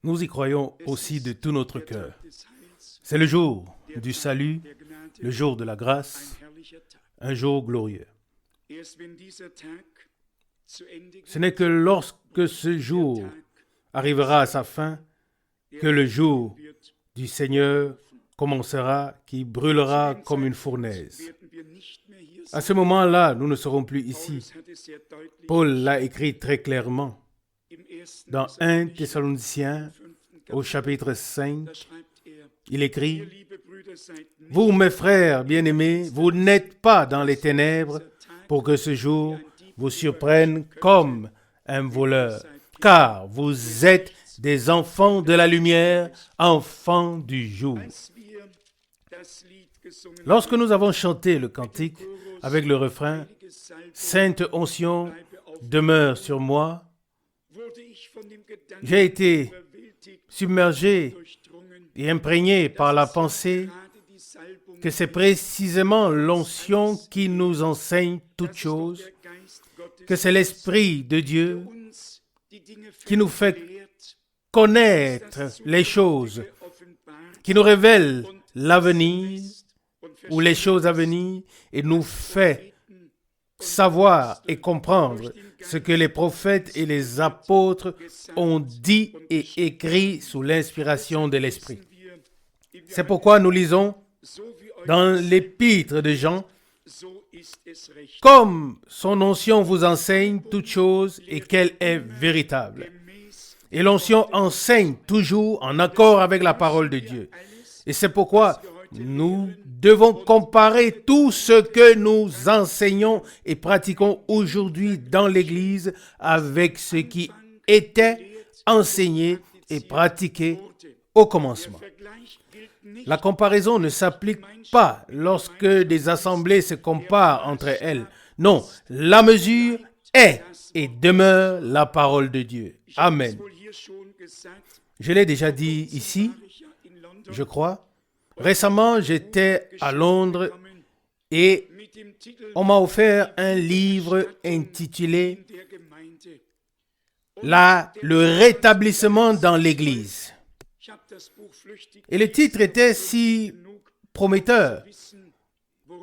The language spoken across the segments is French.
Nous y croyons aussi de tout notre cœur. C'est le jour du salut, le jour de la grâce, un jour glorieux. Ce n'est que lorsque ce jour arrivera à sa fin que le jour du Seigneur commencera, qui brûlera comme une fournaise. À ce moment-là, nous ne serons plus ici. Paul l'a écrit très clairement dans 1 Thessaloniciens au chapitre 5. Il écrit: « Vous, mes frères bien-aimés, vous n'êtes pas dans les ténèbres pour que ce jour vous surprenne comme un voleur, car vous êtes des enfants de la lumière, enfants du jour. » Lorsque nous avons chanté le cantique avec le refrain « Sainte onction demeure sur moi », j'ai été submergé et imprégné par la pensée que c'est précisément l'onction qui nous enseigne toutes choses, que c'est l'Esprit de Dieu qui nous fait connaître les choses, qui nous révèle l'avenir ou les choses à venir et nous fait savoir et comprendre ce que les prophètes et les apôtres ont dit et écrit sous l'inspiration de l'Esprit. C'est pourquoi nous lisons dans l'épître de Jean: « Comme son onction vous enseigne toute chose et qu'elle est véritable. » Et l'onction enseigne toujours en accord avec la parole de Dieu. Et c'est pourquoi nous devons comparer tout ce que nous enseignons et pratiquons aujourd'hui dans l'Église avec ce qui était enseigné et pratiqué au commencement. La comparaison ne s'applique pas lorsque des assemblées se comparent entre elles. Non, la mesure est et demeure la parole de Dieu. Amen. Je l'ai déjà dit ici, je crois. Récemment, j'étais à Londres et on m'a offert un livre intitulé « Le rétablissement dans l'Église ». Et le titre était si prometteur.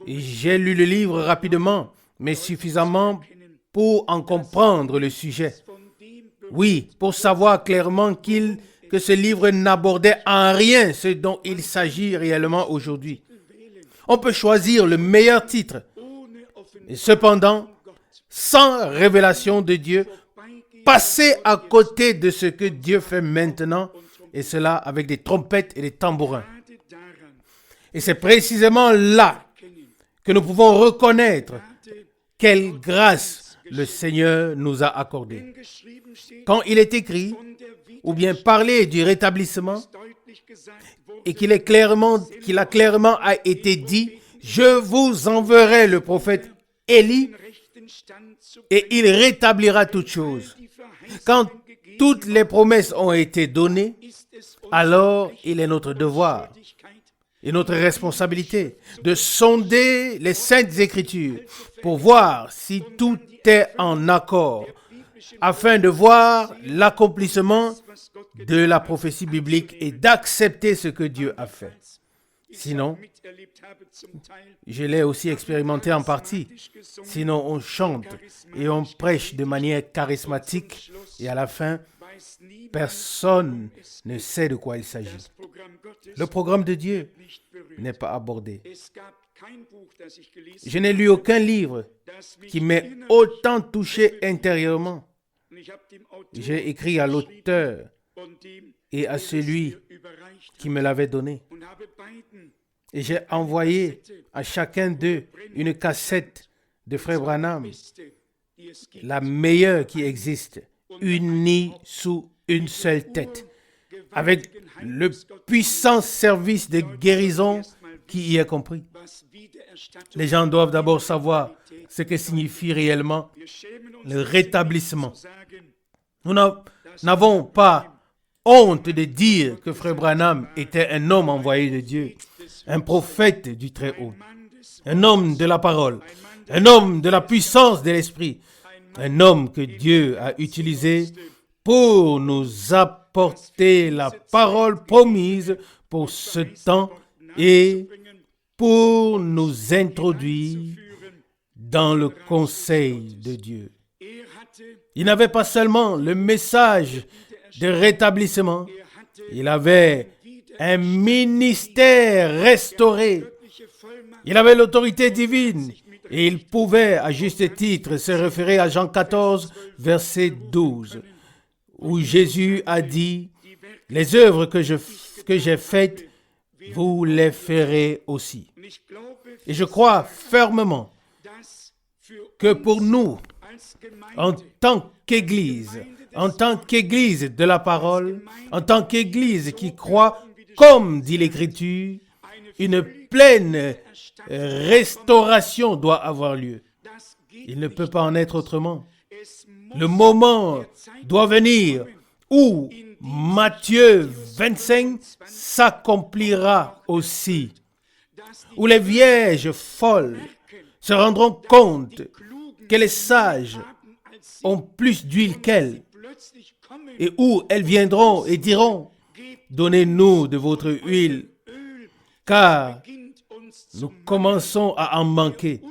Et j'ai lu le livre rapidement, mais suffisamment pour en comprendre le sujet. Oui, pour savoir clairement que ce livre n'abordait en rien ce dont il s'agit réellement aujourd'hui. On peut choisir le meilleur titre. Et cependant, sans révélation de Dieu, passer à côté de ce que Dieu fait maintenant, et cela avec des trompettes et des tambourins. Et c'est précisément là que nous pouvons reconnaître quelle grâce le Seigneur nous a accordée. Quand il est écrit, ou bien parlé du rétablissement, et qu'il a clairement été dit, « Je vous enverrai le prophète Élie, et il rétablira toutes choses. » Quand toutes les promesses ont été données, alors il est notre devoir et notre responsabilité de sonder les Saintes Écritures pour voir si tout est en accord, afin de voir l'accomplissement de la prophétie biblique et d'accepter ce que Dieu a fait. Sinon, je l'ai aussi expérimenté en partie. Sinon, on chante et on prêche de manière charismatique et à la fin, personne ne sait de quoi il s'agit. Le programme de Dieu n'est pas abordé. Je n'ai lu aucun livre qui m'ait autant touché intérieurement. J'ai écrit à l'auteur et à celui qui me l'avait donné. Et j'ai envoyé à chacun d'eux une cassette de Frère Branham, la meilleure qui existe, unie sous une seule tête, avec le puissant service de guérison qui y est compris. Les gens doivent d'abord savoir ce que signifie réellement le rétablissement. Nous n'avons pas honte de dire que Frère Branham était un homme envoyé de Dieu, un prophète du Très-Haut, un homme de la parole, un homme de la puissance de l'Esprit, un homme que Dieu a utilisé pour nous apporter la parole promise pour ce temps et pour nous introduire dans le conseil de Dieu. Il n'avait pas seulement le message de rétablissement, il avait un ministère restauré. Il avait l'autorité divine et il pouvait, à juste titre, se référer à Jean 14, verset 12, où Jésus a dit, « Les œuvres que j'ai faites, vous les ferez aussi. » Et je crois fermement que pour nous, en tant qu'Église de la parole, en tant qu'Église qui croit, comme dit l'Écriture, une pleine restauration doit avoir lieu. Il ne peut pas en être autrement. Le moment doit venir où Matthieu 25 s'accomplira aussi, où les vierges folles se rendront compte que les sages ont plus d'huile qu'elles, et où elles viendront et diront, « Donnez-nous de votre huile, car nous commençons à en manquer. »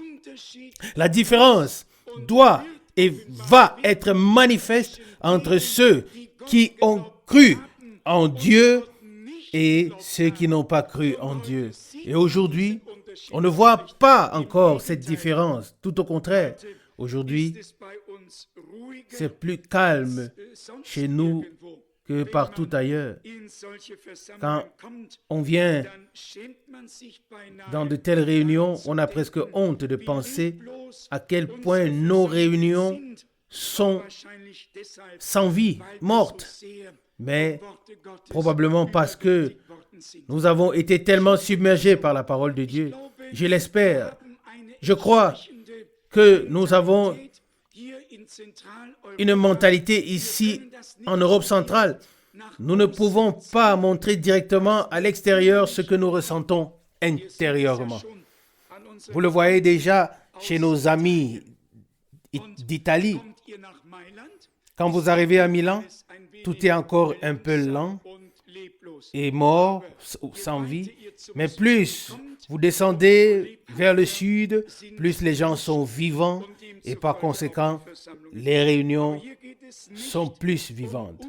La différence doit et va être manifeste entre ceux qui ont cru en Dieu et ceux qui n'ont pas cru en Dieu. Et aujourd'hui, on ne voit pas encore cette différence. Tout au contraire, aujourd'hui, c'est plus calme chez nous que partout ailleurs. Quand on vient dans de telles réunions, on a presque honte de penser à quel point nos réunions sont sans vie, mortes. Mais probablement parce que nous avons été tellement submergés par la parole de Dieu. Je l'espère. Je crois que nous avons une mentalité ici en Europe centrale. Nous ne pouvons pas montrer directement à l'extérieur ce que nous ressentons intérieurement. Vous le voyez déjà chez nos amis d'Italie. Quand vous arrivez à Milan, tout est encore un peu lent et mort, sans vie. Mais plus vous descendez vers le sud, plus les gens sont vivants et par conséquent, les réunions sont plus vivantes.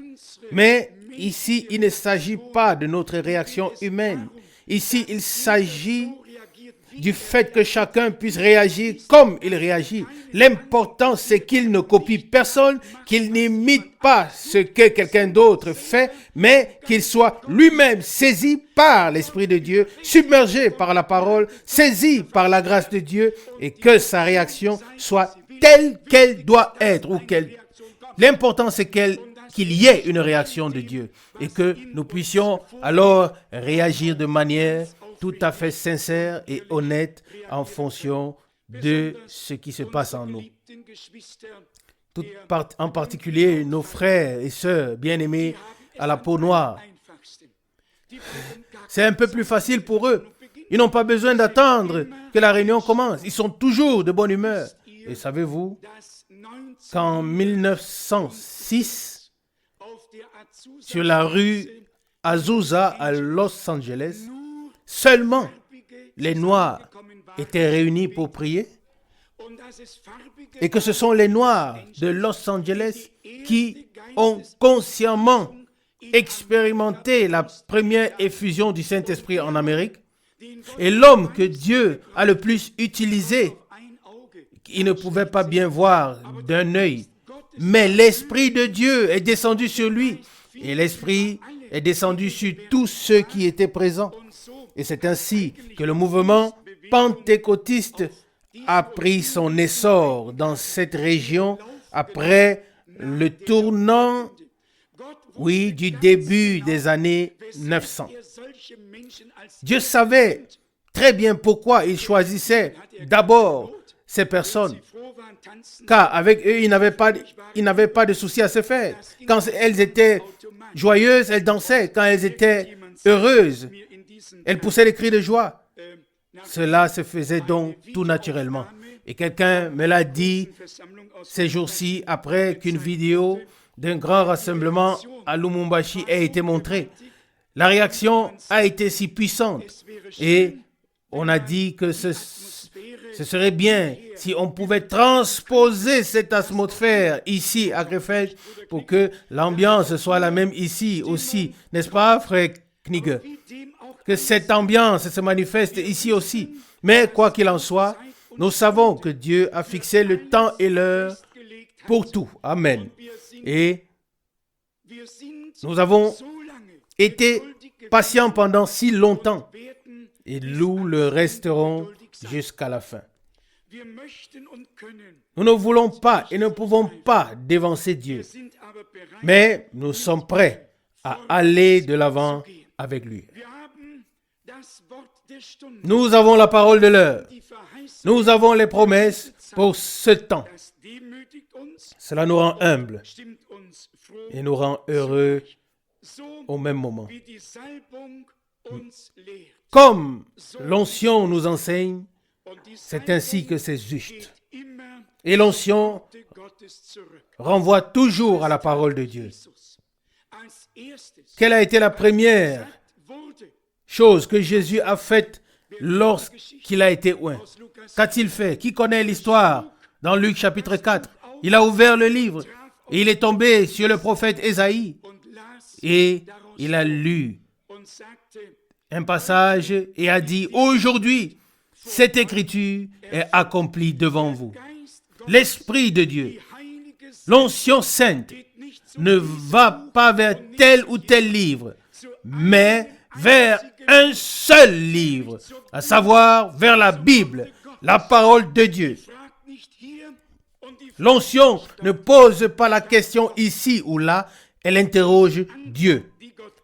Mais ici, il ne s'agit pas de notre réaction humaine. Ici, il s'agit du fait que chacun puisse réagir comme il réagit. L'important, c'est qu'il ne copie personne, qu'il n'imite pas ce que quelqu'un d'autre fait, mais qu'il soit lui-même saisi par l'Esprit de Dieu, submergé par la parole, saisi par la grâce de Dieu, et que sa réaction soit telle qu'elle doit être. L'important, c'est qu'il y ait une réaction de Dieu et que nous puissions alors réagir de manière tout à fait sincère et honnête en fonction de ce qui se passe en nous. En particulier nos frères et sœurs bien-aimés à la peau noire. C'est un peu plus facile pour eux. Ils n'ont pas besoin d'attendre que la réunion commence. Ils sont toujours de bonne humeur. Et savez-vous qu'en 1906, sur la rue Azusa à Los Angeles, seulement les Noirs étaient réunis pour prier et que ce sont les Noirs de Los Angeles qui ont consciemment expérimenté la première effusion du Saint-Esprit en Amérique. Et l'homme que Dieu a le plus utilisé, il ne pouvait pas bien voir d'un œil, mais l'Esprit de Dieu est descendu sur lui et l'Esprit est descendu sur tous ceux qui étaient présents. Et c'est ainsi que le mouvement pentecôtiste a pris son essor dans cette région après le tournant, du début des années 900. Dieu savait très bien pourquoi il choisissait d'abord ces personnes. Car avec eux, il n'avait pas de souci à se faire. Quand elles étaient joyeuses, elles dansaient. Quand elles étaient heureuses, elles poussaient des cris de joie. Cela se faisait donc tout naturellement. Et quelqu'un me l'a dit ces jours-ci après qu'une vidéo d'un grand rassemblement à Lumumbashi a été montrée. La réaction a été si puissante et on a dit que ce serait bien si on pouvait transposer cette atmosphère ici à Krefeld pour que l'ambiance soit la même ici aussi. N'est-ce pas, frère Knigge? Que cette ambiance se manifeste ici aussi. Mais quoi qu'il en soit, nous savons que Dieu a fixé le temps et l'heure pour tout. Amen. Et nous avons été patients pendant si longtemps et nous le resterons jusqu'à la fin. Nous ne voulons pas et ne pouvons pas dévancer Dieu, mais nous sommes prêts à aller de l'avant avec lui. Nous avons la parole de l'heure. Nous avons les promesses pour ce temps. Cela nous rend humbles et nous rend heureux au même moment. Comme l'onction nous enseigne, c'est ainsi que c'est juste. Et l'onction renvoie toujours à la parole de Dieu. Quelle a été la première chose que Jésus a faite lorsqu'il a été oint? Qu'a-t-il fait? Qui connaît l'histoire? Dans Luc chapitre 4, il a ouvert le livre et il est tombé sur le prophète Ésaïe et il a lu un passage et a dit: aujourd'hui, cette écriture est accomplie devant vous. L'Esprit de Dieu, l'onction sainte, ne va pas vers tel ou tel livre, mais vers un seul livre, à savoir vers la Bible, la parole de Dieu. L'onction ne pose pas la question ici ou là, elle interroge Dieu.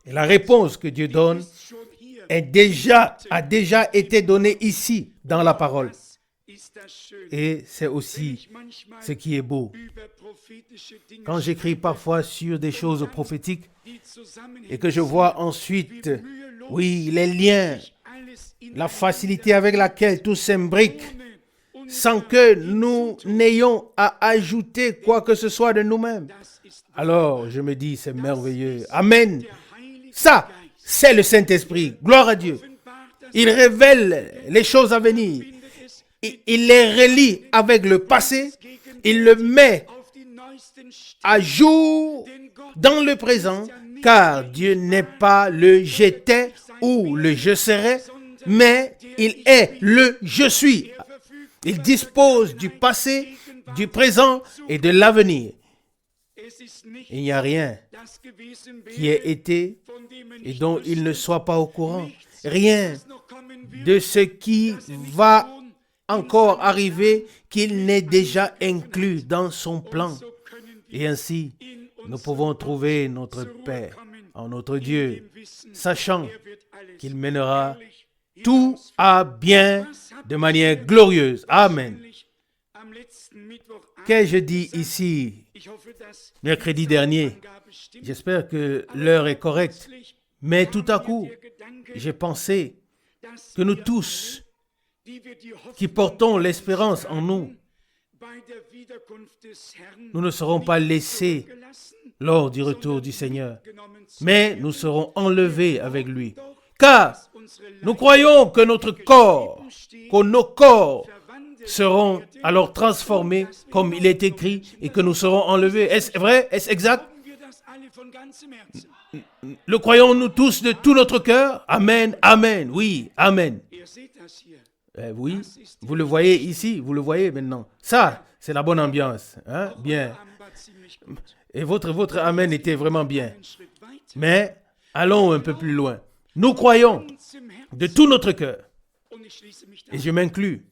Et la réponse que Dieu donne a déjà été donnée ici dans la parole. Et c'est aussi ce qui est beau. Quand j'écris parfois sur des choses prophétiques et que je vois ensuite, oui, les liens, la facilité avec laquelle tout s'imbrique, sans que nous n'ayons à ajouter quoi que ce soit de nous-mêmes, alors je me dis, c'est merveilleux. Amen. Ça, c'est le Saint-Esprit. Gloire à Dieu. Il révèle les choses à venir. Il les relie avec le passé. Il le met à jour dans le présent, car Dieu n'est pas le j'étais ou le je serai, mais il est le je suis. Il dispose du passé, du présent et de l'avenir. Il n'y a rien qui ait été et dont il ne soit pas au courant. Rien de ce qui va encore arriver qu'il n'ait déjà inclus dans son plan. Et ainsi, nous pouvons trouver notre paix en notre Dieu, sachant qu'il mènera tout à bien de manière glorieuse. Amen. Qu'ai-je dit ici mercredi dernier? J'espère que l'heure est correcte. Mais tout à coup, j'ai pensé que nous tous, qui portons l'espérance en nous, nous ne serons pas laissés lors du retour du Seigneur, mais nous serons enlevés avec lui. Car nous croyons que que nos corps seront alors transformés comme il est écrit et que nous serons enlevés. Est-ce vrai? Est-ce exact? Le croyons-nous tous de tout notre cœur? Amen, amen, oui, amen. Oui, vous le voyez ici, vous le voyez maintenant. Ça, c'est la bonne ambiance. Hein? Bien. Et votre amen était vraiment bien. Mais allons un peu plus loin. Nous croyons de tout notre cœur. Et je m'inclus.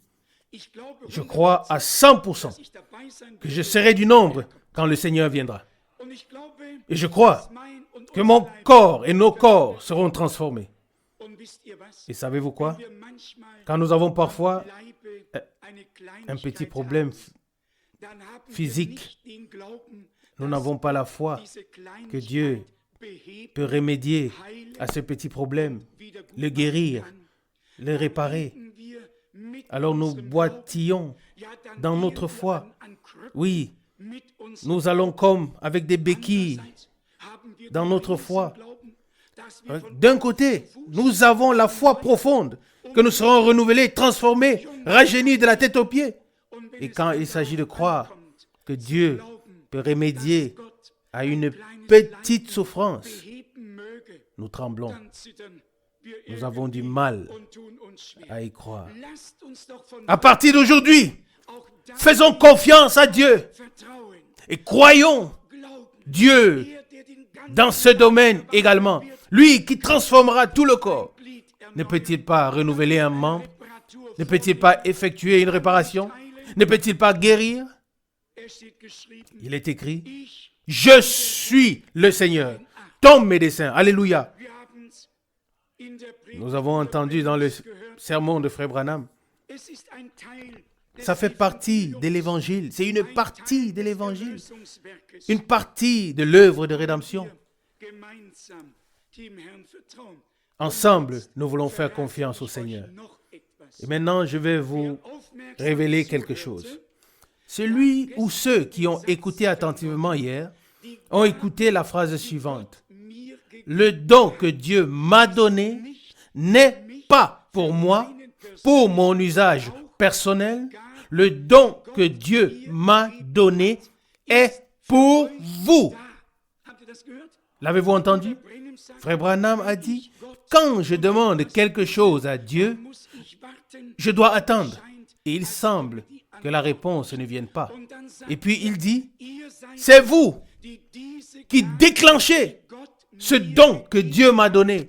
Je crois à 100% que je serai du nombre quand le Seigneur viendra. Et je crois que mon corps et nos corps seront transformés. Et savez-vous quoi? Quand nous avons parfois un petit problème physique, nous n'avons pas la foi que Dieu peut remédier à ce petit problème, le guérir, le réparer. alors nous boitillons dans notre foi. Oui, nous allons comme avec des béquilles dans notre foi. D'un côté, nous avons la foi profonde, que nous serons renouvelés, transformés, rajeunis de la tête aux pieds. Et quand il s'agit de croire que Dieu peut remédier à une petite souffrance, nous tremblons. Nous avons du mal à y croire. À partir d'aujourd'hui, faisons confiance à Dieu et croyons Dieu dans ce domaine également. Lui qui transformera tout le corps. Ne peut-il pas renouveler un membre? Ne peut-il pas effectuer une réparation? Ne peut-il pas guérir? Il est écrit, je suis le Seigneur, ton médecin. Alléluia. Nous avons entendu dans le sermon de Frère Branham. Ça fait partie de l'évangile. C'est une partie de l'évangile. Une partie de l'œuvre de rédemption. Ensemble, nous voulons faire confiance au Seigneur. Et maintenant, je vais vous révéler quelque chose. Celui ou ceux qui ont écouté attentivement hier ont écouté la phrase suivante. Le don que Dieu m'a donné n'est pas pour moi, pour mon usage personnel. Le don que Dieu m'a donné est pour vous. L'avez-vous entendu? Frère Branham a dit, quand je demande quelque chose à Dieu, je dois attendre. Et il semble que la réponse ne vienne pas. Et puis il dit, c'est vous qui déclenchez ce don que Dieu m'a donné.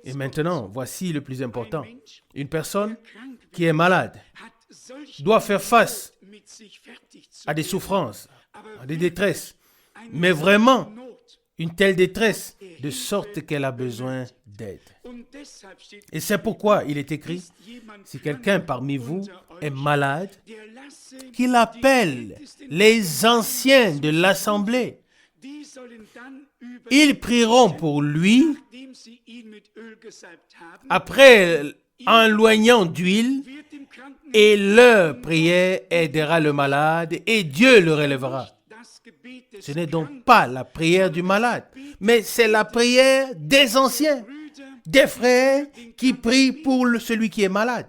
Et maintenant, voici le plus important. Une personne qui est malade doit faire face à des souffrances, à des détresses, mais vraiment une telle détresse de sorte qu'elle a besoin d'aide. Et c'est pourquoi il est écrit, si quelqu'un parmi vous est malade, qu'il appelle les anciens de l'assemblée. Ils prieront pour lui, après en loignant d'huile, et leur prière aidera le malade et Dieu le relèvera. Ce n'est donc pas la prière du malade, mais c'est la prière des anciens, des frères qui prient pour celui qui est malade.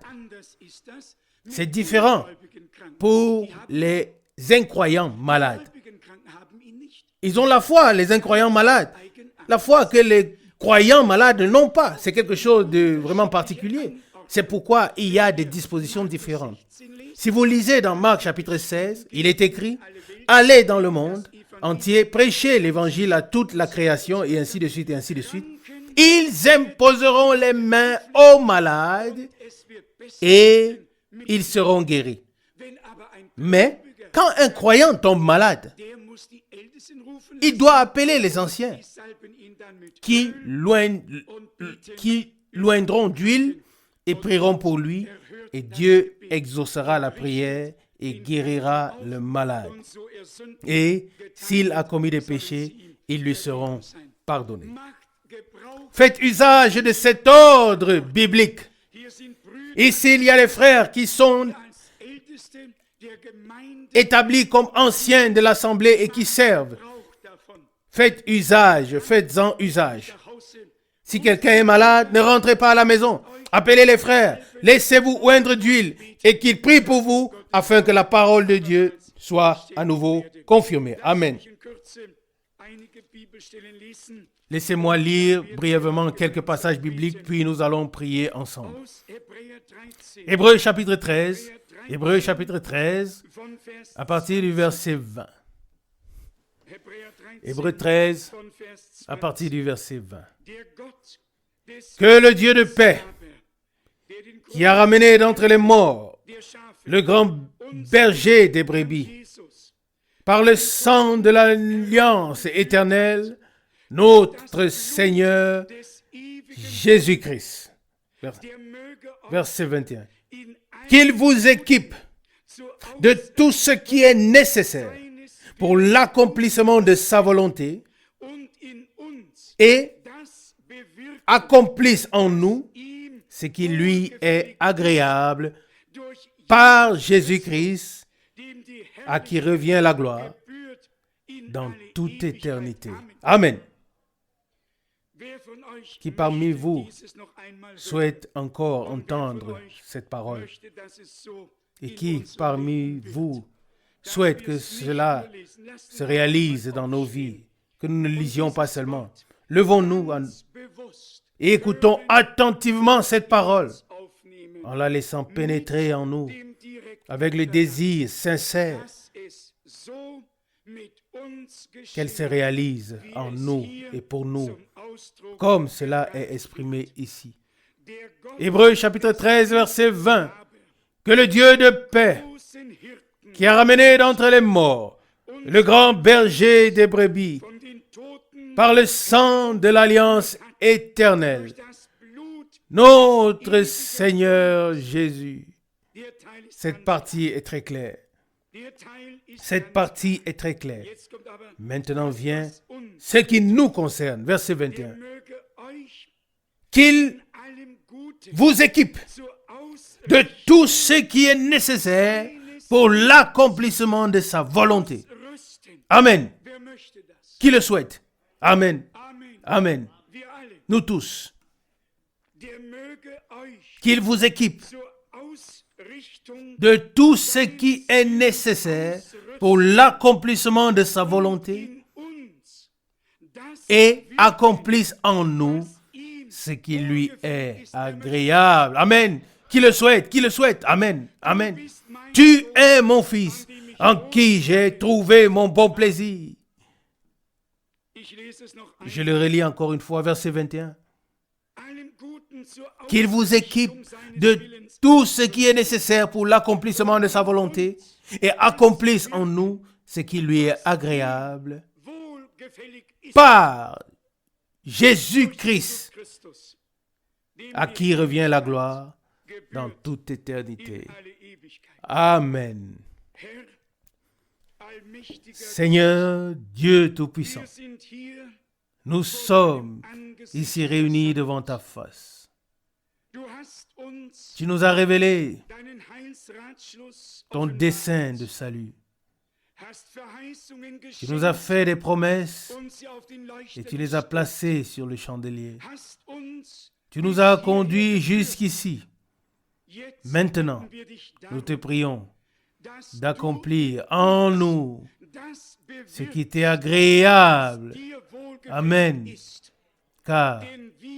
C'est différent pour les incroyants malades. Ils ont la foi, les incroyants malades. La foi que les croyants malades n'ont pas. C'est quelque chose de vraiment particulier. C'est pourquoi il y a des dispositions différentes. Si vous lisez dans Marc chapitre 16, il est écrit « Allez dans le monde entier, prêchez l'évangile à toute la création, et ainsi de suite, et ainsi de suite. Ils imposeront les mains aux malades, et ils seront guéris. » Mais quand un croyant tombe malade, il doit appeler les anciens qui loindront d'huile et prieront pour lui, et Dieu exaucera la prière et guérira le malade. Et s'il a commis des péchés, ils lui seront pardonnés. Faites usage de cet ordre biblique. Ici, il y a les frères qui sont établis comme anciens de l'assemblée et qui servent. Faites-en usage. Si quelqu'un est malade, ne rentrez pas à la maison. Appelez les frères, laissez-vous oindre d'huile et qu'ils prient pour vous afin que la parole de Dieu soit à nouveau confirmée. Amen. Laissez-moi lire brièvement quelques passages bibliques, puis nous allons prier ensemble. Hébreux chapitre 13, à partir du verset 20. Hébreux 13, à partir du verset 20. Que le Dieu de paix, qui a ramené d'entre les morts le grand berger des brebis, par le sang de l'alliance éternelle, notre Seigneur Jésus-Christ. Verset 21. Qu'il vous équipe de tout ce qui est nécessaire pour l'accomplissement de sa volonté et accomplisse en nous ce qui lui est agréable par Jésus-Christ, à qui revient la gloire dans toute éternité. Amen. Qui parmi vous souhaite encore entendre cette parole et qui parmi vous souhaite que cela se réalise dans nos vies, que nous ne lisions pas seulement. Levons-nous et écoutons attentivement cette parole en la laissant pénétrer en nous avec le désir sincère qu'elle se réalise en nous et pour nous, comme cela est exprimé ici. Hébreux chapitre 13, verset 20. Que le Dieu de paix, qui a ramené d'entre les morts le grand berger des brebis, par le sang de l'alliance éternelle, notre Seigneur Jésus. Cette partie est très claire. Cette partie est très claire. Maintenant vient ce qui nous concerne. Verset 21. Qu'il vous équipe de tout ce qui est nécessaire pour l'accomplissement de sa volonté. Amen. Qui le souhaite? Amen. Amen. Nous tous. Qu'il vous équipe de tout ce qui est nécessaire pour l'accomplissement de sa volonté et accomplisse en nous ce qui lui est agréable. Amen. Qui le souhaite? Qui le souhaite? Amen. Amen. Tu es mon fils en qui j'ai trouvé mon bon plaisir. Je le relis encore une fois, verset 21. Qu'il vous équipe de tout ce qui est nécessaire pour l'accomplissement de sa volonté et accomplisse en nous ce qui lui est agréable par Jésus-Christ, à qui revient la gloire dans toute éternité. Amen. Seigneur Dieu Tout-Puissant, nous sommes ici réunis devant ta face. Tu nous as révélé ton dessein de salut. Tu nous as fait des promesses et tu les as placées sur le chandelier. Tu nous as conduits jusqu'ici. Maintenant, nous te prions d'accomplir en nous ce qui t'est agréable. Amen. Car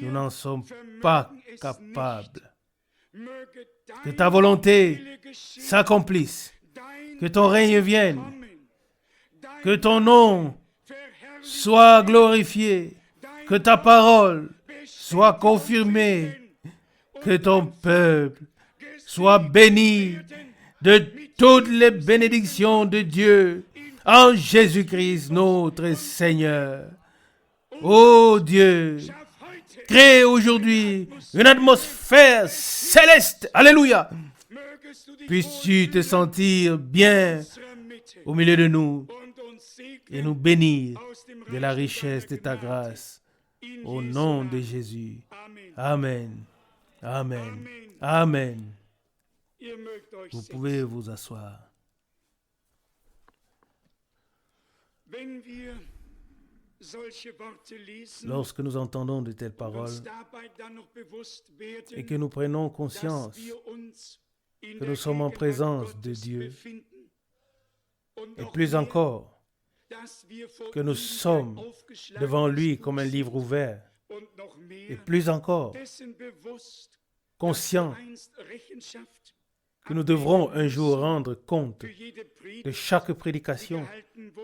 nous n'en sommes pas capables. Que ta volonté s'accomplisse. Que ton règne vienne. Que ton nom soit glorifié. Que ta parole soit confirmée. Que ton peuple soit béni de toutes les bénédictions de Dieu en Jésus-Christ notre Seigneur. Ô Dieu, crée aujourd'hui une atmosphère céleste. Alléluia. Puisses-tu te sentir bien au milieu de nous et nous bénir de la richesse de ta grâce. Au nom de Jésus. Amen. Amen. Amen. Vous pouvez vous asseoir. Lorsque nous entendons de telles paroles et que nous prenons conscience que nous sommes en présence de Dieu et plus encore que nous sommes devant lui comme un livre ouvert et plus encore conscients que nous devrons un jour rendre compte de chaque prédication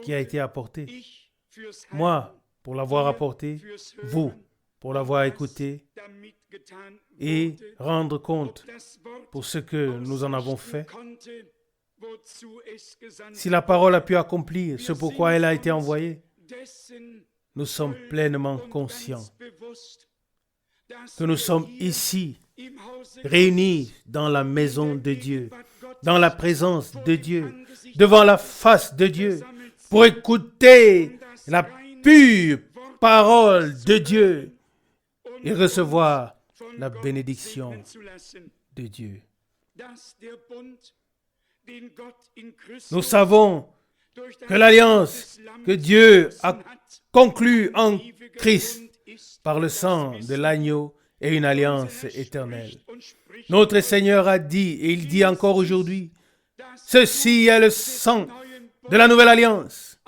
qui a été apportée. Moi, pour l'avoir apportée, vous, pour l'avoir écoutée, et rendre compte pour ce que nous en avons fait. Si la parole a pu accomplir ce pourquoi elle a été envoyée, nous sommes pleinement conscients que nous sommes ici, réunis dans la maison de Dieu, dans la présence de Dieu, devant la face de Dieu, pour écouter la pure parole de Dieu et recevoir la bénédiction de Dieu. Nous savons que l'alliance que Dieu a conclue en Christ par le sang de l'agneau est une alliance éternelle. Notre Seigneur a dit, et il dit encore aujourd'hui, ceci est le sang de la nouvelle alliance,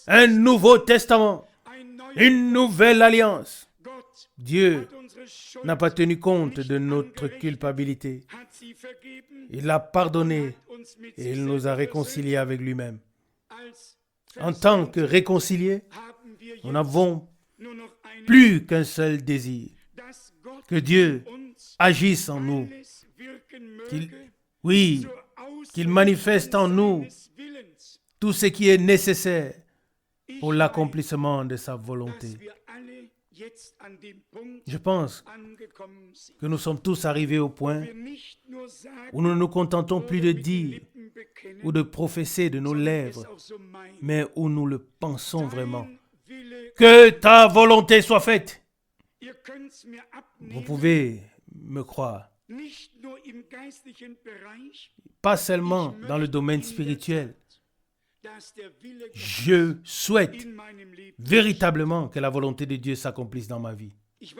un nouveau testament, une nouvelle alliance. Dieu n'a pas tenu compte de notre culpabilité. Il l'a pardonné et il nous a réconciliés avec lui-même. En tant que réconciliés, nous n'avons plus qu'un seul désir, que Dieu agisse en nous, qu'il manifeste en nous tout ce qui est nécessaire pour l'accomplissement de sa volonté. Je pense que nous sommes tous arrivés au point où nous ne nous contentons plus de dire ou de professer de nos lèvres, mais où nous le pensons vraiment. Que ta volonté soit faite. Vous pouvez me croire. Pas seulement dans le domaine spirituel. Je souhaite véritablement que la volonté de Dieu s'accomplisse dans ma vie. Je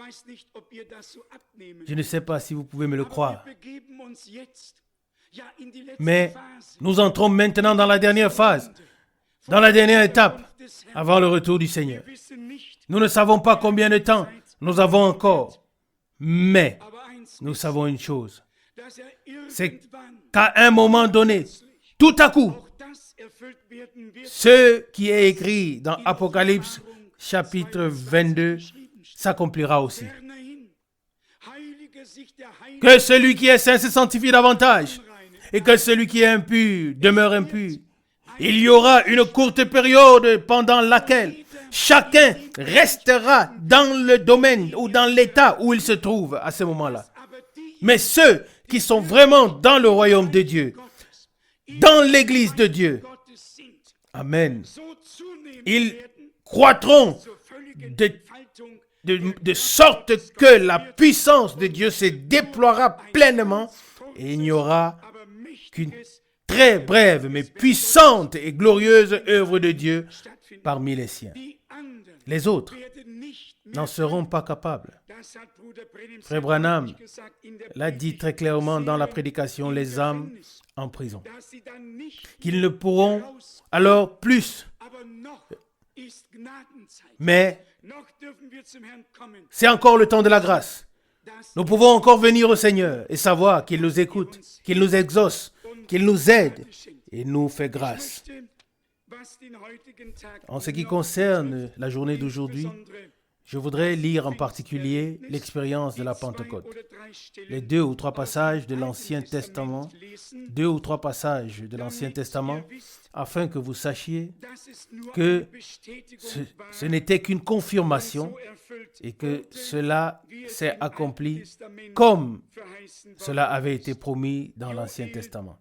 ne sais pas si vous pouvez me le croire. Mais nous entrons maintenant dans la dernière phase, dans la dernière étape, avant le retour du Seigneur. Nous ne savons pas combien de temps nous avons encore, mais nous savons une chose, c'est qu'à un moment donné, tout à coup, ce qui est écrit dans Apocalypse chapitre 22 s'accomplira aussi. Que celui qui est saint se sanctifie davantage et que celui qui est impur demeure impur. Il y aura une courte période pendant laquelle chacun restera dans le domaine ou dans l'état où il se trouve à ce moment-là. Mais ceux qui sont vraiment dans le royaume de Dieu, dans l'église de Dieu, amen, ils croîtront de sorte que la puissance de Dieu se déploiera pleinement et il n'y aura qu'une très brève mais puissante et glorieuse œuvre de Dieu parmi les siens. Les autres n'en seront pas capables. Frère Branham l'a dit très clairement dans la prédication, les âmes en prison, qu'ils ne pourront alors plus. Mais c'est encore le temps de la grâce. Nous pouvons encore venir au Seigneur et savoir qu'il nous écoute, qu'il nous exauce, qu'il nous aide et nous fait grâce. En ce qui concerne la journée d'aujourd'hui, je voudrais lire en particulier l'expérience de la Pentecôte. Les 2 ou 3 passages de l'Ancien Testament, 2 ou 3 passages de l'Ancien Testament, afin que vous sachiez que ce n'était qu'une confirmation et que cela s'est accompli comme cela avait été promis dans l'Ancien Testament.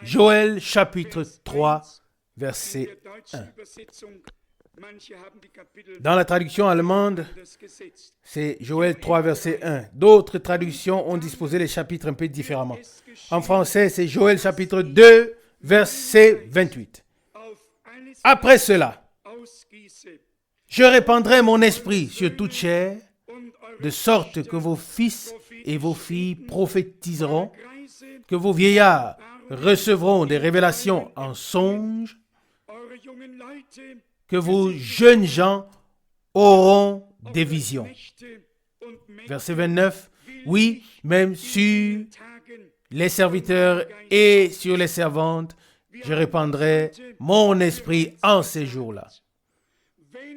Joël chapitre 3, verset 1. Dans la traduction allemande, c'est Joël 3, verset 1. D'autres traductions ont disposé les chapitres un peu différemment. En français, c'est Joël chapitre 2, verset 28. Après cela, je répandrai mon esprit sur toute chair, de sorte que vos fils et vos filles prophétiseront, que vos vieillards recevront des révélations en songe, que vos jeunes gens auront des visions. Verset 29. Oui, même sur les serviteurs et sur les servantes, je répandrai mon esprit en ces jours-là.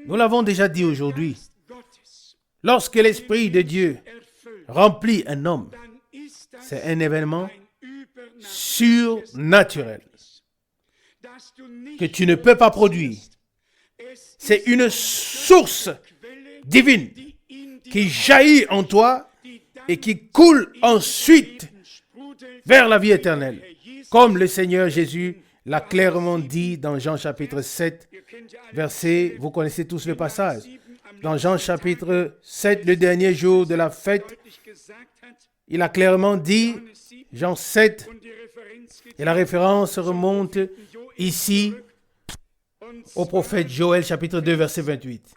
Nous l'avons déjà dit aujourd'hui. Lorsque l'Esprit de Dieu remplit un homme, c'est un événement surnaturel que tu ne peux pas produire. C'est une source divine qui jaillit en toi et qui coule ensuite vers la vie éternelle. Comme le Seigneur Jésus l'a clairement dit dans Jean chapitre 7, verset, vous connaissez tous le passage. Dans Jean chapitre 7, le dernier jour de la fête, il a clairement dit, Jean 7, et la référence remonte ici au prophète Joël chapitre 2, verset 28.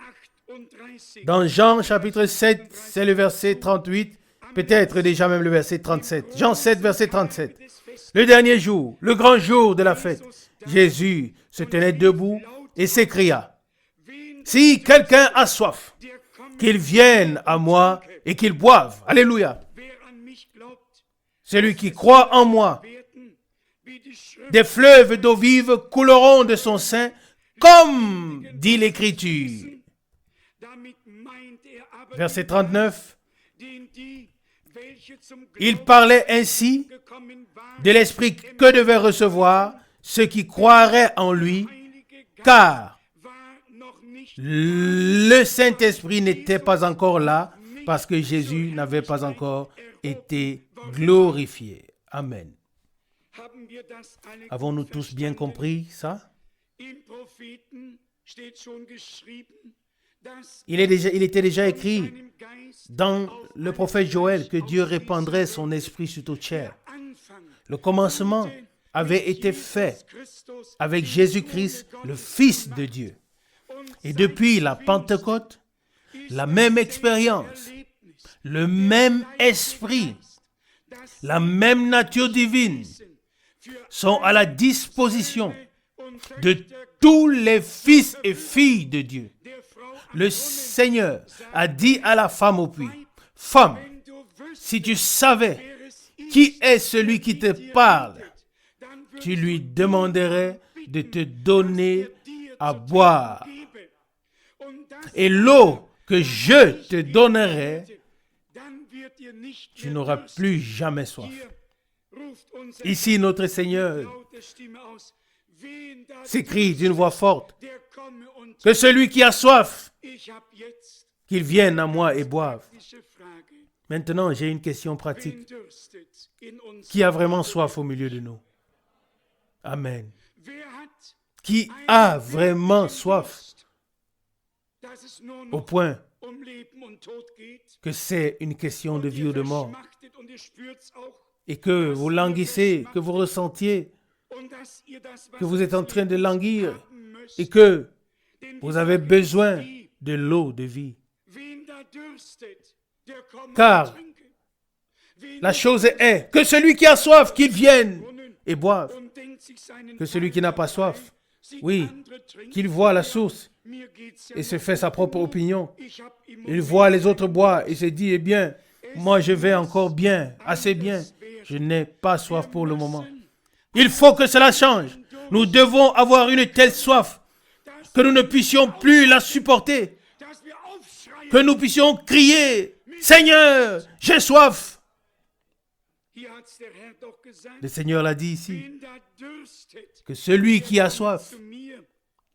Dans Jean chapitre 7, c'est le verset 38, peut-être déjà même le verset 37. Jean 7, verset 37. Le dernier jour, le grand jour de la fête, Jésus se tenait debout et s'écria, « Si quelqu'un a soif, qu'il vienne à moi et qu'il boive. » Alléluia. Celui qui croit en moi, des fleuves d'eau vive couleront de son sein, comme dit l'Écriture. Verset 39. Il parlait ainsi de l'Esprit que devaient recevoir ceux qui croiraient en lui, car le Saint-Esprit n'était pas encore là, parce que Jésus n'avait pas encore été glorifié. Amen. Avons-nous tous bien compris ça? Il était déjà écrit dans le prophète Joël que Dieu répandrait son esprit sur toute chair. Le commencement avait été fait avec Jésus-Christ, le Fils de Dieu. Et depuis la Pentecôte, la même expérience, le même esprit, la même nature divine sont à la disposition de tous les fils et filles de Dieu. Le Seigneur a dit à la femme au puits, « Femme, si tu savais qui est celui qui te parle, tu lui demanderais de te donner à boire. Et l'eau que je te donnerai, tu n'auras plus jamais soif. » Ici, notre Seigneur s'écrie d'une voix forte, que celui qui a soif, qu'il vienne à moi et boive. Maintenant, j'ai une question pratique. Qui a vraiment soif au milieu de nous? Amen. Qui a vraiment soif au point que c'est une question de vie ou de mort, et que vous languissez, que vous ressentiez, que vous êtes en train de languir et que vous avez besoin de l'eau de vie. Car la chose est que celui qui a soif, qu'il vienne et boive. Que celui qui n'a pas soif, oui, qu'il voit la source et se fait sa propre opinion. Il voit les autres boire et se dit, eh bien, moi je vais encore bien, assez bien. Je n'ai pas soif pour le moment. Il faut que cela change. Nous devons avoir une telle soif que nous ne puissions plus la supporter. Que nous puissions crier, Seigneur, j'ai soif. Le Seigneur l'a dit ici, que celui qui a soif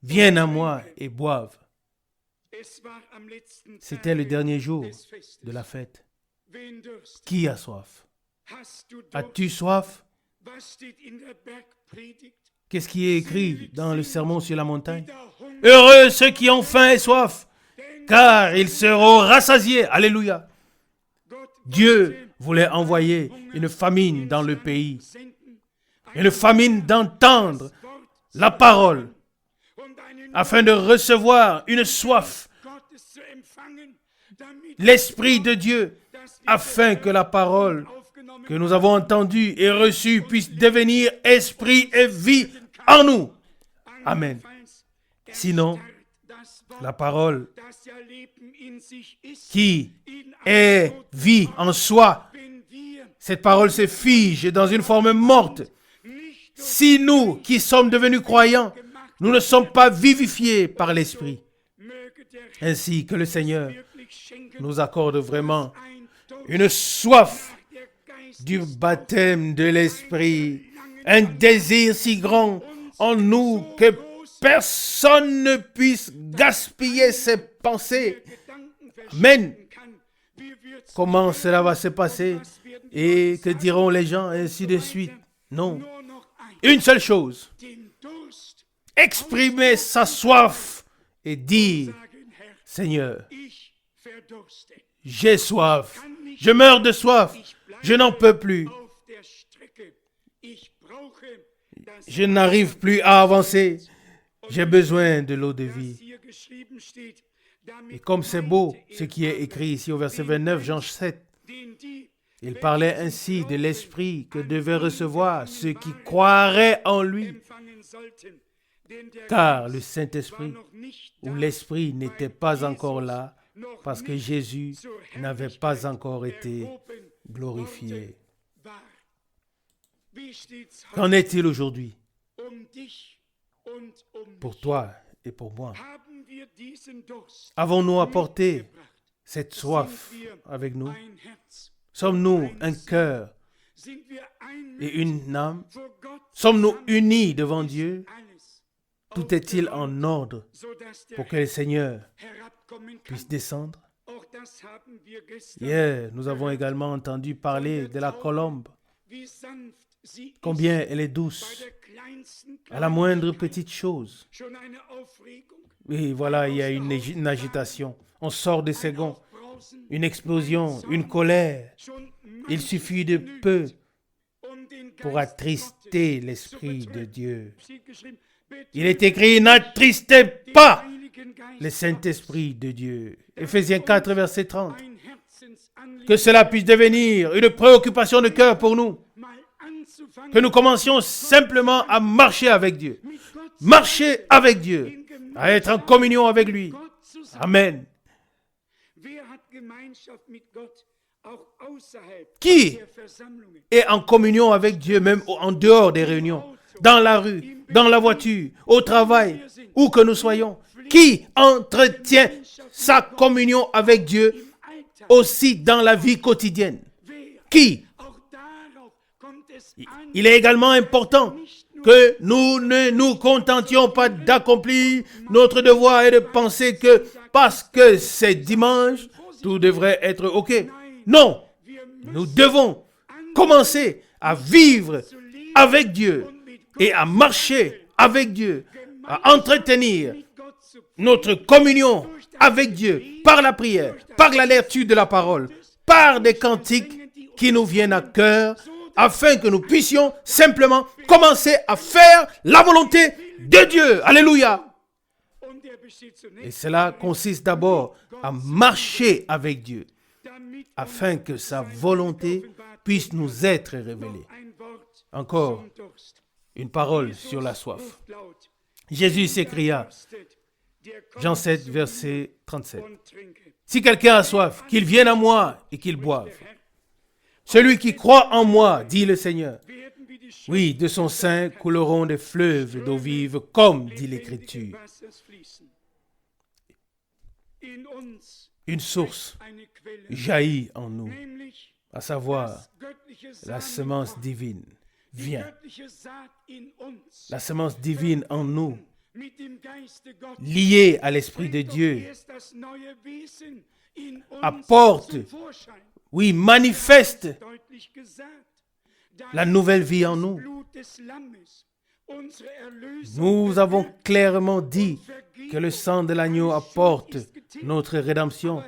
vienne à moi et boive. C'était le dernier jour de la fête. Qui a soif? As-tu soif? Qu'est-ce qui est écrit dans le sermon sur la montagne? Heureux ceux qui ont faim et soif, car ils seront rassasiés. Alléluia. Dieu voulait envoyer une famine dans le pays. Une famine d'entendre la parole, afin de recevoir une soif, l'Esprit de Dieu, afin que la parole que nous avons entendue et reçue puisse devenir esprit et vie en nous. Amen. Sinon, la parole qui est vie en soi, cette parole se fige dans une forme morte. Si nous, qui sommes devenus croyants, nous ne sommes pas vivifiés par l'Esprit, ainsi que le Seigneur nous accorde vraiment une soif du baptême de l'Esprit, un désir si grand en nous que personne ne puisse gaspiller ses pensées. Amen. Comment cela va se passer? Et que diront les gens? Ainsi de suite. Non. Une seule chose. Exprimer sa soif et dire, Seigneur, j'ai soif. Je meurs de soif. Je n'en peux plus. Je n'arrive plus à avancer. J'ai besoin de l'eau de vie. Et comme c'est beau, ce qui est écrit ici au verset 29, Jean 7, il parlait ainsi de l'Esprit que devaient recevoir ceux qui croiraient en lui. Car le Saint-Esprit ou l'Esprit n'était pas encore là parce que Jésus n'avait pas encore été glorifié. Qu'en est-il aujourd'hui pour toi et pour moi? Avons-nous apporté cette soif avec nous? Sommes-nous un cœur et une âme? Sommes-nous unis devant Dieu? Tout est-il en ordre pour que le Seigneur puisse descendre? Hier, nous avons également entendu parler de la colombe. Combien elle est douce à la moindre petite chose. Et voilà, il y a une agitation. On sort de ses gonds. Une explosion, une colère. Il suffit de peu pour attrister l'Esprit de Dieu. Il est écrit, n'attristez pas le Saint-Esprit de Dieu. Éphésiens 4, verset 30. Que cela puisse devenir une préoccupation de cœur pour nous. Que nous commencions simplement à marcher avec Dieu. Marcher avec Dieu. À être en communion avec lui. Amen. Qui est en communion avec Dieu même en dehors des réunions? Dans la rue, dans la voiture, au travail, où que nous soyons. Qui entretient sa communion avec Dieu aussi dans la vie quotidienne? Qui? Il est également important que nous ne nous contentions pas d'accomplir notre devoir et de penser que parce que c'est dimanche, tout devrait être OK. Non, nous devons commencer à vivre avec Dieu et à marcher avec Dieu, à entretenir notre communion avec Dieu par la prière, par la lecture de la parole, par des cantiques qui nous viennent à cœur, afin que nous puissions simplement commencer à faire la volonté de Dieu. Alléluia. Et cela consiste d'abord à marcher avec Dieu, afin que sa volonté puisse nous être révélée. Encore une parole sur la soif. Jésus s'écria, Jean 7, verset 37. Si quelqu'un a soif, qu'il vienne à moi et qu'il boive. Celui qui croit en moi, dit le Seigneur, oui, de son sein couleront des fleuves d'eau vive, comme dit l'Écriture. Une source jaillit en nous, à savoir la semence divine vient. La semence divine en nous, liée à l'Esprit de Dieu, apporte, oui, manifeste la nouvelle vie en nous. Nous avons clairement dit que le sang de l'agneau apporte notre rédemption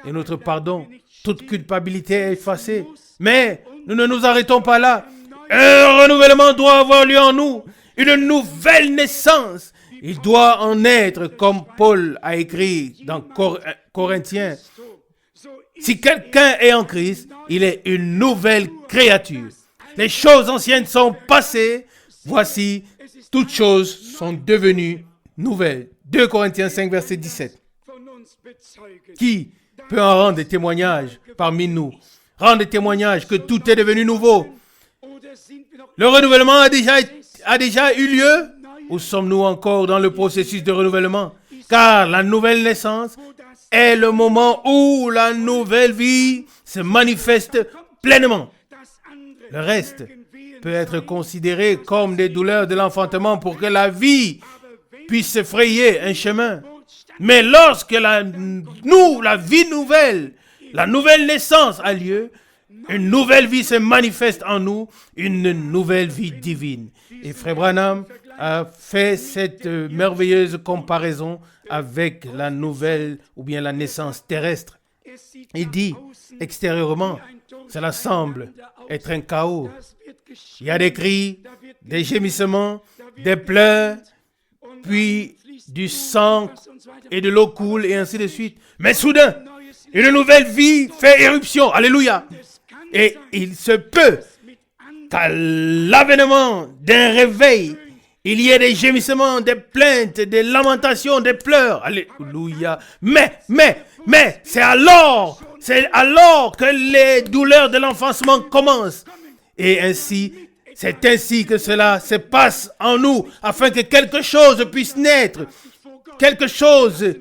et notre pardon. Toute culpabilité est effacée. Mais nous ne nous arrêtons pas là. Un renouvellement doit avoir lieu en nous. Une nouvelle naissance. Il doit en être, comme Paul a écrit dans Corinthiens. Si quelqu'un est en Christ, il est une nouvelle créature. Les choses anciennes sont passées. Voici, toutes choses sont devenues nouvelles. 2 Corinthiens 5, verset 17. Qui peut en rendre des témoignages parmi nous? Rendre des témoignages que tout est devenu nouveau. Le renouvellement a déjà eu lieu? Ou sommes-nous encore dans le processus de renouvellement? Car la nouvelle naissance est le moment où la nouvelle vie se manifeste pleinement. Le reste peut être considéré comme des douleurs de l'enfantement pour que la vie puisse se frayer un chemin. Mais lorsque la vie nouvelle, la nouvelle naissance a lieu, une nouvelle vie se manifeste en nous, une nouvelle vie divine. Et Frère Branham a fait cette merveilleuse comparaison avec la nouvelle ou bien la naissance terrestre. Il dit, extérieurement, cela semble être un chaos. Il y a des cris, des gémissements, des pleurs, puis du sang et de l'eau coule et ainsi de suite. Mais soudain, une nouvelle vie fait éruption. Alléluia. Et il se peut qu'à l'avènement d'un réveil, il y ait des gémissements, des plaintes, des lamentations, des pleurs. Alléluia. Mais, c'est alors que les douleurs de l'enfancement commencent. Et ainsi, c'est ainsi que cela se passe en nous, afin que quelque chose puisse naître. Quelque chose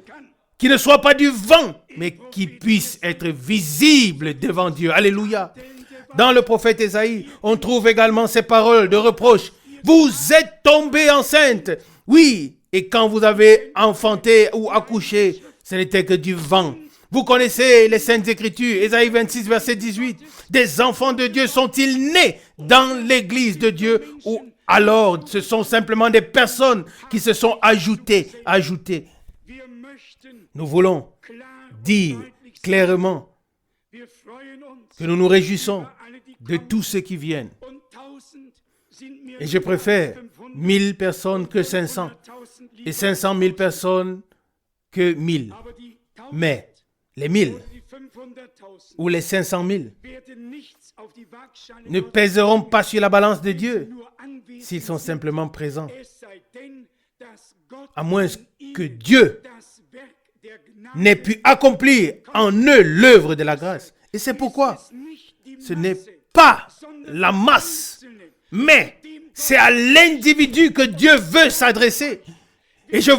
qui ne soit pas du vent, mais qui puisse être visible devant Dieu. Alléluia. Dans le prophète Ésaïe, on trouve également ces paroles de reproche. Vous êtes tombée enceinte. Oui, et quand vous avez enfanté ou accouché, ce n'était que du vent. Vous connaissez les Saintes Écritures, Ésaïe 26, verset 18. Des enfants de Dieu sont-ils nés dans l'église de Dieu ou alors ce sont simplement des personnes qui se sont ajoutées. Nous voulons dire clairement que nous nous réjouissons de tous ceux qui viennent. Et je préfère 1000 personnes que 500 et 500 000 personnes que 1000. Mais les 1000 ou les 500 000 ne pèseront pas sur la balance de Dieu s'ils sont simplement présents. À moins que Dieu n'ait pu accomplir en eux l'œuvre de la grâce. Et c'est pourquoi ce n'est pas la masse, mais c'est à l'individu que Dieu veut s'adresser. Et je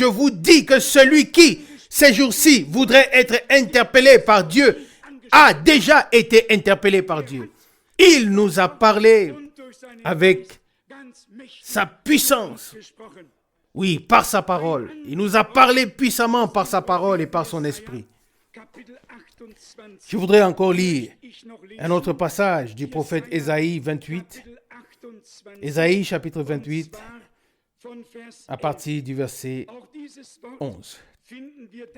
vous dis que celui qui, ces jours-ci, voudrait être interpellé par Dieu, a déjà été interpellé par Dieu. Il nous a parlé avec sa puissance. Oui, par sa parole. Il nous a parlé puissamment par sa parole et par son esprit. Je voudrais encore lire un autre passage du prophète Ésaïe 28. Ésaïe chapitre 28, à partir du verset 11.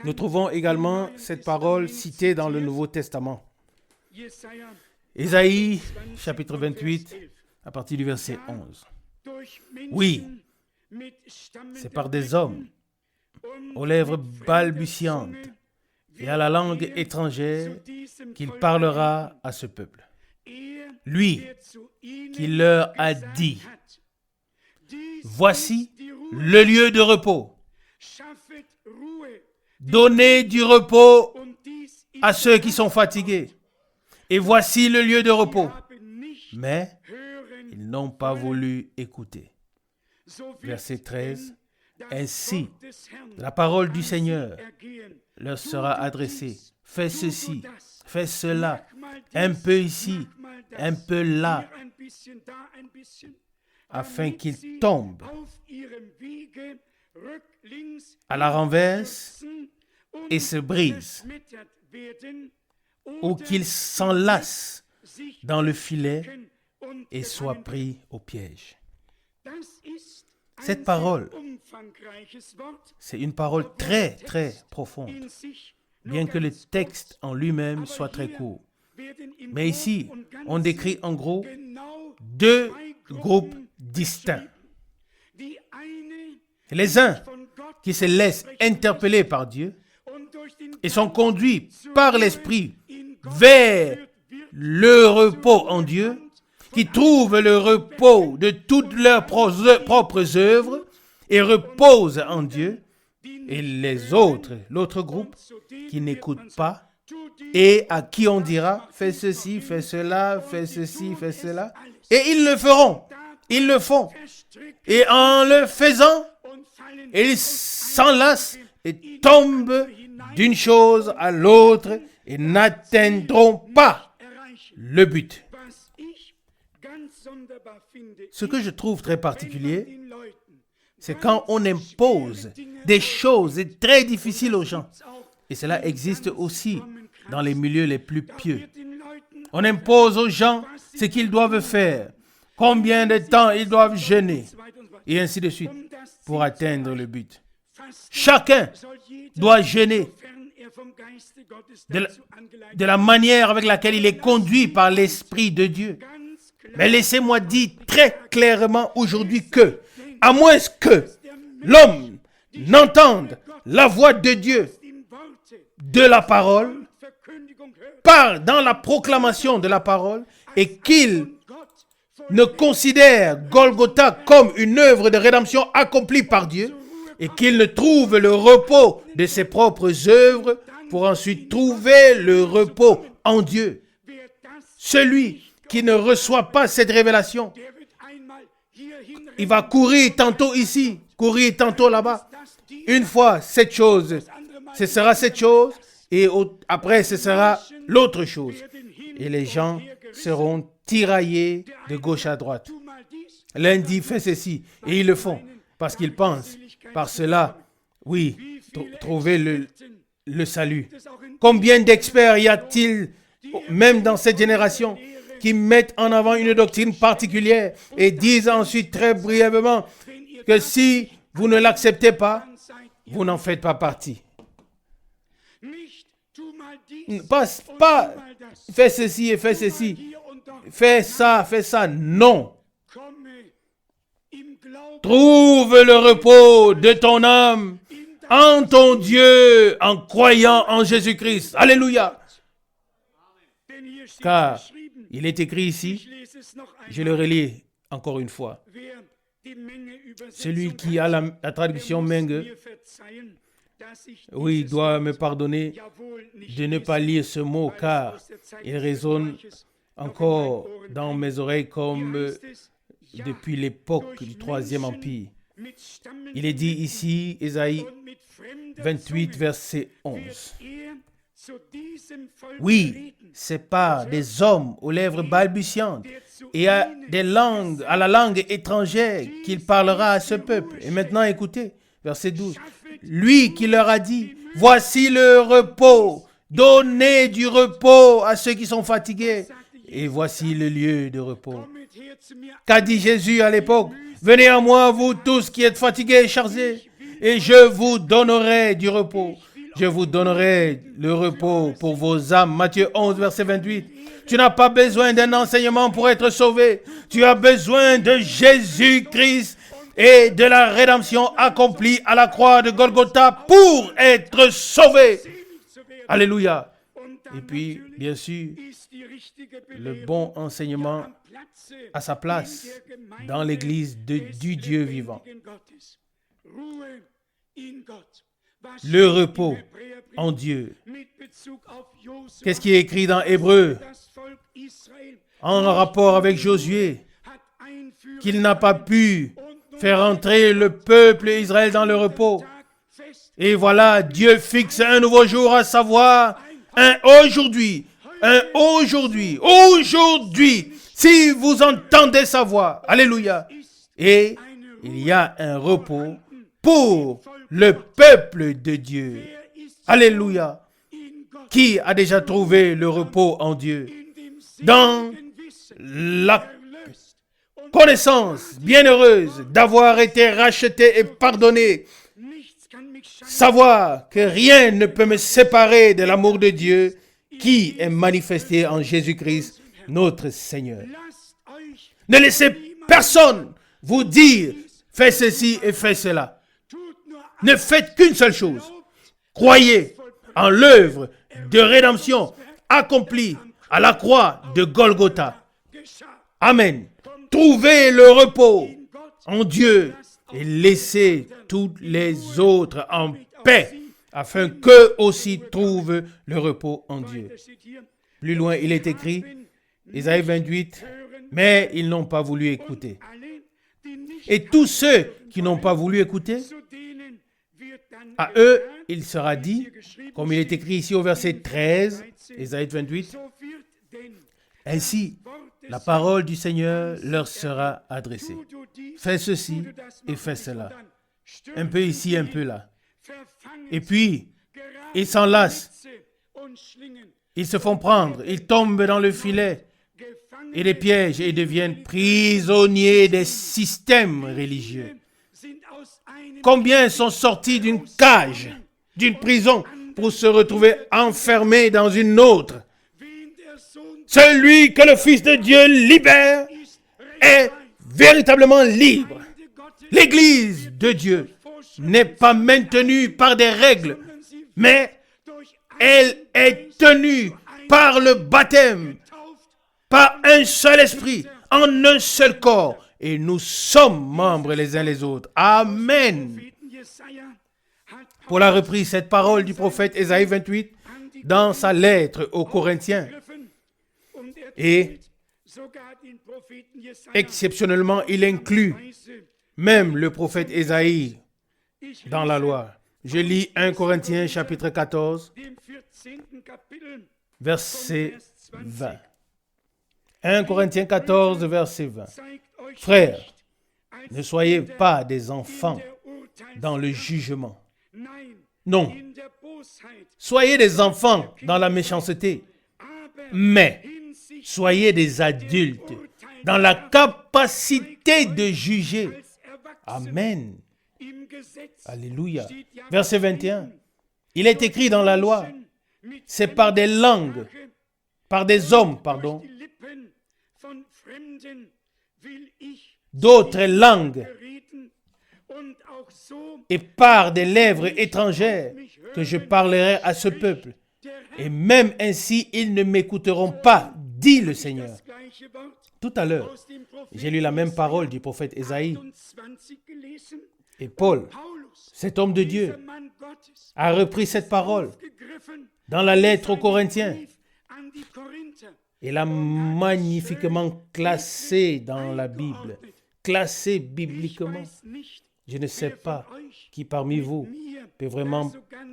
Nous trouvons également cette parole citée dans le Nouveau Testament. Ésaïe chapitre 28, à partir du verset 11. Oui, c'est par des hommes aux lèvres balbutiantes et à la langue étrangère qu'il parlera à ce peuple. Lui qui leur a dit, voici le lieu de repos. Donnez du repos à ceux qui sont fatigués. Et voici le lieu de repos. Mais ils n'ont pas voulu écouter. Verset 13. Ainsi, la parole du Seigneur leur sera adressée. Fais ceci, fais cela, un peu ici, un peu là, afin qu'ils tombent à la renverse et se brisent, ou qu'ils s'enlacent dans le filet et soient pris au piège. Cette parole, c'est une parole très, très profonde, bien que le texte en lui-même soit très court. Mais ici, on décrit en gros deux groupes distincts. Les uns qui se laissent interpeller par Dieu et sont conduits par l'Esprit vers le repos en Dieu, qui trouvent le repos de toutes leurs propres œuvres et reposent en Dieu, et les autres, l'autre groupe, qui n'écoutent pas et à qui on dira « fais ceci, fais cela, fais ceci, fais cela », et ils le feront, ils le font. Et en le faisant, ils s'enlacent et tombent d'une chose à l'autre et n'atteindront pas le but. Ce que je trouve très particulier, c'est quand on impose des choses très difficiles aux gens. Et cela existe aussi dans les milieux les plus pieux. On impose aux gens ce qu'ils doivent faire, combien de temps ils doivent jeûner, et ainsi de suite, pour atteindre le but. Chacun doit jeûner de la manière avec laquelle il est conduit par l'Esprit de Dieu. Mais laissez-moi dire très clairement aujourd'hui que, à moins que l'homme n'entende la voix de Dieu de la parole, dans la proclamation de la parole, et qu'il ne considère Golgotha comme une œuvre de rédemption accomplie par Dieu, et qu'il ne trouve le repos de ses propres œuvres pour ensuite trouver le repos en Dieu. Celui qui ne reçoit pas cette révélation, il va courir tantôt ici, courir tantôt là-bas. Une fois cette chose, ce sera cette chose, et après ce sera l'autre chose. Et les gens seront tiraillés de gauche à droite. L'un dit fais ceci, et ils le font, parce qu'ils pensent, par cela, oui, trouver le salut. Combien d'experts y a-t-il, même dans cette génération, qui mettent en avant une doctrine particulière et disent ensuite très brièvement que si vous ne l'acceptez pas, vous n'en faites pas partie. Pas fais ceci et fais ceci. Fais ça, non. Trouve le repos de ton âme en ton Dieu, en croyant en Jésus-Christ. Alléluia. Car il est écrit ici, je le relis encore une fois. Celui qui a la traduction Menge, oui, doit me pardonner de ne pas lire ce mot, car il résonne encore dans mes oreilles comme depuis l'époque du Troisième Empire. Il est dit ici, Ésaïe 28, verset 11. Oui, c'est par des hommes aux lèvres balbutiantes et à la langue étrangère qu'il parlera à ce peuple. Et maintenant, écoutez, verset 12. Lui qui leur a dit, voici le repos, donnez du repos à ceux qui sont fatigués, et voici le lieu de repos. Qu'a dit Jésus à l'époque? Venez à moi, vous tous qui êtes fatigués et chargés, et je vous donnerai du repos. Je vous donnerai le repos pour vos âmes. Matthieu 11, verset 28. Tu n'as pas besoin d'un enseignement pour être sauvé. Tu as besoin de Jésus-Christ et de la rédemption accomplie à la croix de Golgotha pour être sauvé. Alléluia. Et puis, bien sûr, le bon enseignement à sa place dans l'église du Dieu vivant. Le repos en Dieu. Qu'est-ce qui est écrit dans Hébreux en rapport avec Josué? Qu'il n'a pas pu faire entrer le peuple Israël dans le repos. Et voilà, Dieu fixe un nouveau jour, à savoir aujourd'hui, si vous entendez sa voix. Alléluia. Et il y a un repos pour le peuple de Dieu. Alléluia. Qui a déjà trouvé le repos en Dieu? Dans la connaissance bienheureuse d'avoir été racheté et pardonné. Savoir que rien ne peut me séparer de l'amour de Dieu qui est manifesté en Jésus-Christ, notre Seigneur. Ne laissez personne vous dire fais ceci et fais cela. Ne faites qu'une seule chose. Croyez en l'œuvre de rédemption accomplie à la croix de Golgotha. Amen. Trouvez le repos en Dieu et laissez tous les autres en paix, afin qu'eux aussi trouvent le repos en Dieu. Plus loin, il est écrit, Ésaïe 28, mais ils n'ont pas voulu écouter. Et tous ceux qui n'ont pas voulu écouter, à eux, il sera dit, comme il est écrit ici au verset 13, Ésaïe 28, ainsi, la parole du Seigneur leur sera adressée. Fais ceci et fais cela. Un peu ici, un peu là. Et puis, ils s'enlacent. Ils se font prendre. Ils tombent dans le filet et les pièges et deviennent prisonniers des systèmes religieux. Combien sont sortis d'une cage, d'une prison, pour se retrouver enfermés dans une autre? Celui que le Fils de Dieu libère est véritablement libre. L'Église de Dieu n'est pas maintenue par des règles, mais elle est tenue par le baptême, par un seul esprit, en un seul corps. Et nous sommes membres les uns les autres. Amen. Paul a repris cette parole du prophète Ésaïe 28 dans sa lettre aux Corinthiens. Et exceptionnellement, il inclut même le prophète Ésaïe dans la loi. Je lis 1 Corinthiens chapitre 14, verset 20. 1 Corinthiens 14, verset 20. Frères, ne soyez pas des enfants dans le jugement. Non. Soyez des enfants dans la méchanceté, mais soyez des adultes dans la capacité de juger. Amen. Alléluia. Verset 21. Il est écrit dans la loi, c'est par des langues, par des hommes, pardon, d'autres langues et par des lèvres étrangères que je parlerai à ce peuple. Et même ainsi, ils ne m'écouteront pas, dit le Seigneur. Tout à l'heure, j'ai lu la même parole du prophète Ésaïe. Et Paul, cet homme de Dieu, a repris cette parole dans la lettre aux Corinthiens. Et l'a magnifiquement classée dans la Bible, classée bibliquement. Je ne sais pas qui parmi vous peut vraiment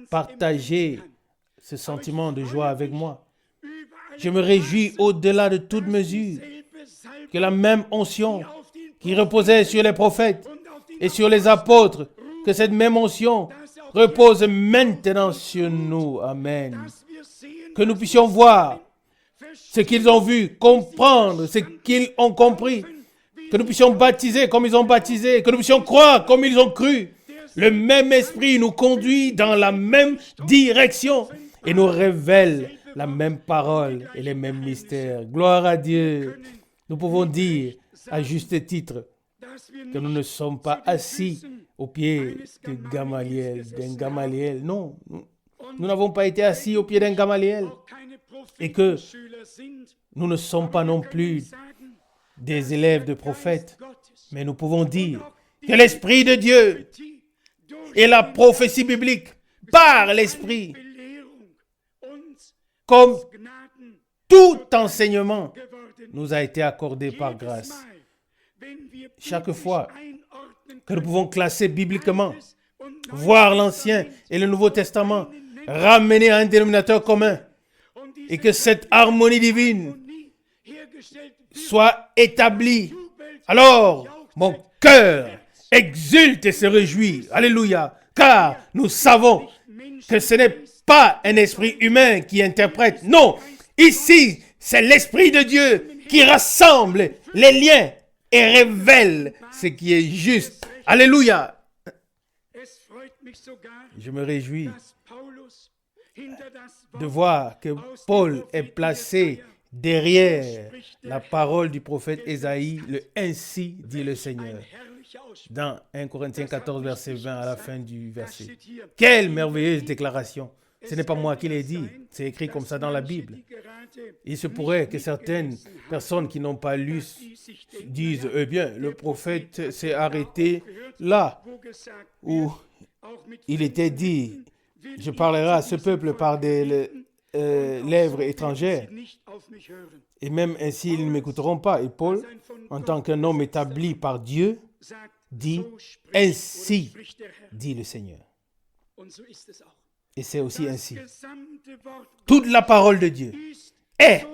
partager ce sentiment de joie avec moi. Je me réjouis au-delà de toute mesure que la même onction qui reposait sur les prophètes et sur les apôtres, que cette même onction repose maintenant sur nous. Amen. Que nous puissions voir ce qu'ils ont vu, comprendre ce qu'ils ont compris, que nous puissions baptiser comme ils ont baptisé, que nous puissions croire comme ils ont cru. Le même esprit nous conduit dans la même direction et nous révèle la même parole et les mêmes mystères. Gloire à Dieu. Nous pouvons dire à juste titre que nous ne sommes pas assis au pied de Gamaliel, d'un Gamaliel. Non, nous n'avons pas été assis au pied d'un Gamaliel et que nous ne sommes pas non plus des élèves de prophètes, mais nous pouvons dire que l'Esprit de Dieu et la prophétie biblique par l'Esprit, comme tout enseignement, nous a été accordé par grâce. Chaque fois que nous pouvons classer bibliquement, voir l'Ancien et le Nouveau Testament, ramener à un dénominateur commun, et que cette harmonie divine soit établie, alors mon cœur exulte et se réjouit. Alléluia. Car nous savons que ce n'est pas un esprit humain qui interprète. Non, ici, c'est l'Esprit de Dieu qui rassemble les liens et révèle ce qui est juste. Alléluia. Je me réjouis de voir que Paul est placé derrière la parole du prophète Ésaïe, le « Ainsi dit le Seigneur » dans 1 Corinthiens 14, verset 20, à la fin du verset. Quelle merveilleuse déclaration! Ce n'est pas moi qui l'ai dit, c'est écrit comme ça dans la Bible. Il se pourrait que certaines personnes qui n'ont pas lu disent « Eh bien, le prophète s'est arrêté là où il était dit « Je parlerai à ce peuple par des lèvres étrangères. Et même ainsi, ils ne m'écouteront pas. » Et Paul, en tant qu'un homme établi par Dieu, dit « Ainsi dit le Seigneur. » Et c'est aussi ainsi. Toute la parole de Dieu est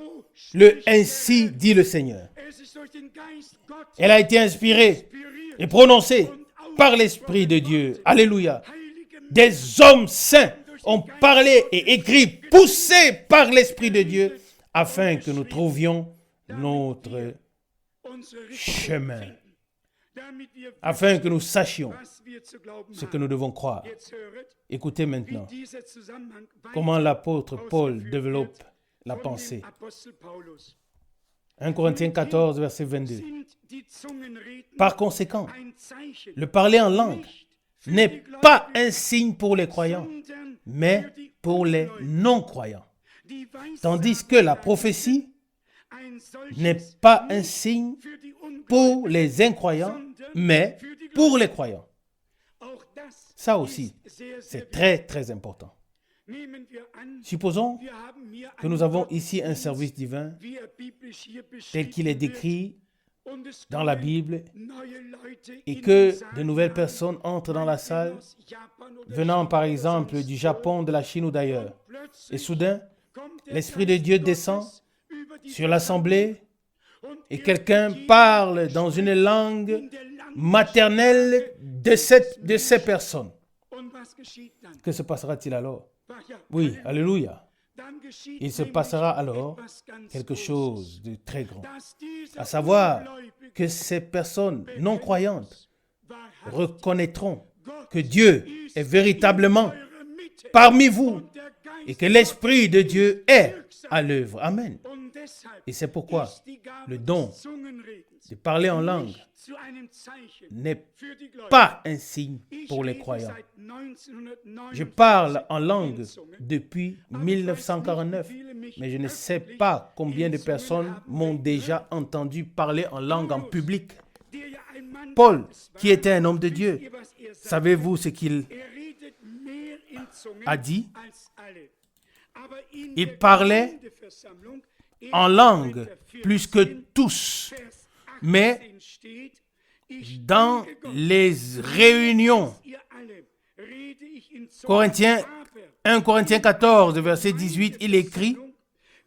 le « Ainsi dit le Seigneur ». Elle a été inspirée et prononcée par l'Esprit de Dieu. Alléluia. Des hommes saints ont parlé et écrit, poussés par l'Esprit de Dieu, afin que nous trouvions notre chemin. afin que nous sachions ce que nous devons croire. Écoutez maintenant comment l'apôtre Paul développe la pensée. 1 Corinthiens 14, verset 22. Par conséquent, le parler en langue n'est pas un signe pour les croyants, mais pour les non-croyants. Tandis que la prophétie n'est pas un signe pour les incroyants, mais pour les croyants. Ça aussi, c'est très, très important. Supposons que nous avons ici un service divin tel qu'il est décrit dans la Bible et que de nouvelles personnes entrent dans la salle, venant par exemple du Japon, de la Chine ou d'ailleurs. Et soudain, l'Esprit de Dieu descend sur l'assemblée et quelqu'un parle dans une langue maternelle de ces personnes. Que se passera-t-il alors? Oui, alléluia. Il se passera alors quelque chose de très grand. À savoir que ces personnes non croyantes reconnaîtront que Dieu est véritablement parmi vous et que l'Esprit de Dieu est à l'œuvre. Amen. Et c'est pourquoi le don de parler en langue n'est pas un signe pour les croyants. Je parle en langue depuis 1949, mais je ne sais pas combien de personnes m'ont déjà entendu parler en langue en public. Paul, qui était un homme de Dieu, savez-vous ce qu'il a dit? Il parlait en langue plus que tous, mais dans les réunions, 1 Corinthiens 14, verset 18, il écrit